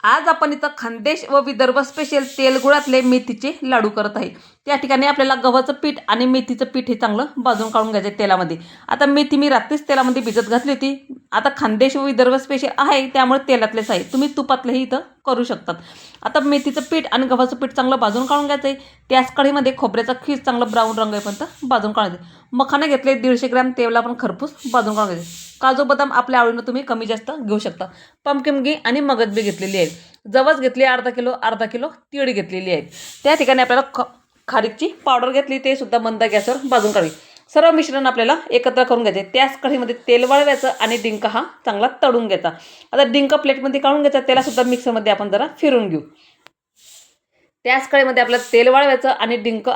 आज आपण इथं खानदेश व विदर्भ स्पेशल तेल गुळातले मेथीचे लाडू करत आहे। त्या ठिकाणी आपल्याला गव्हाचं पीठ आणि मेथीचं पीठ हे चांगलं भाजून काढून घ्यायचं तेलामध्ये। आता मेथी मी रात्रीच तेलामध्ये भिजत घातली होती। आता खानदेश व विदर्भ स्पेशल आहे त्यामुळे तेलातलेच आहे, तुम्ही तुपातलेही इथं करू शकतात। आता मेथीचं पीठ आणि गव्हाचं पीठ चांगलं भाजून काढून घ्यायचं आहे। त्याच कढईमध्ये खोबऱ्याचा खीस चांगलं ब्राऊन रंग येईपर्यंत भाजून काढायचं। मखाने घेतले 150 ग्रॅम, तेवला पण खरपूस भाजून काढून घ्यायचे। काजू बदाम आपल्या आवडीनं तुम्ही कमी जास्त घेऊ शकता। पंपकिन बी आणि मगज बी घेतलेली आहे। जवस घेतली अर्धा किलो तीळ घेतलेली आहे। त्या ठिकाणी आपल्याला खारीकची पावडर घेतली, ते सुद्धा मंद गॅसवर भाजून काढावी। सर्व मिश्रण आपल्याला एकत्र करून घ्यायचे। त्याच कढईमध्ये तेल वळवायचं आणि डिंक हा चांगला तळून घ्यायचा। आता डिंक प्लेटमध्ये काढून घ्यायचा, त्याला सुद्धा मिक्सरमध्ये आपण जरा फिरून घेऊ। त्याच कढईमध्ये आपल्याला तेल वाळवायचं आणि डिंक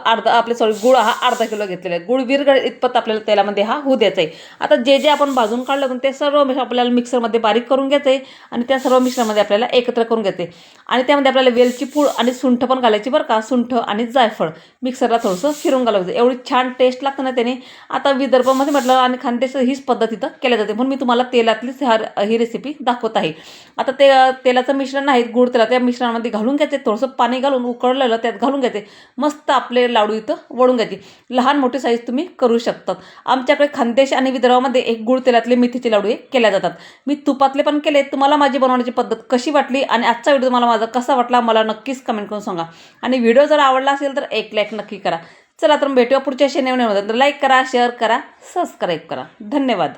गुळ हा अर्धा किलो घेतलेला आहे। गुळ विरघळेल इतपत आपल्याला तेलामध्ये हा होऊ द्यायचा आहे। आता जे आपण भाजून काढलं होतं ते सर्व आपल्याला मिक्सरमध्ये बारीक करून घ्यायचं आहे आणि त्या सर्व मिश्रणामध्ये आपल्याला एकत्र करून घ्यायचं आहे। आणि त्यामध्ये आपल्याला वेलची पूड आणि सुंठ पण घालायची बरं का। सुंठ आणि जायफळ मिक्सरला थोडंसं फिरून घालायचं, एवढी छान टेस्ट लागतं ना त्याने। आता विदर्भामध्ये म्हटलं आणि खानदेश हीच पद्धत इथं केल्या जाते, म्हणून मी तुम्हाला तेलातलीच ही रेसिपी दाखवत आहे। आता ते तेलाचं मिश्रण आहे, गुळ तेला त्या मिश्रणामध्ये घालून घ्यायचे, थोडंसं पाणी घालून उकळलेलं त्यात घालून घ्यायचे। मस्त आपले लाडू इथं वळून घ्यायचे। लहान मोठी साईज तुम्ही करू शकतात। आमच्याकडे खानदेश आणि विदर्भामध्ये एक गुळ तेलातले मेथीचे लाडू हे केल्या जातात। मी तुपातले पण केले। तुम्हाला माझी बनवण्याची पद्धत कशी वाटली आणि आजचा व्हिडिओ तुम्हाला माझा कसा वाटला मला नक्कीच कमेंट करून सांगा। आणि व्हिडिओ जर आवडला असेल तर एक लाईक नक्की करा। चला तर भेटूया पुढच्या नवीन व्हिडिओमध्ये। लाईक करा, शेअर करा, सबस्क्राईब करा। धन्यवाद।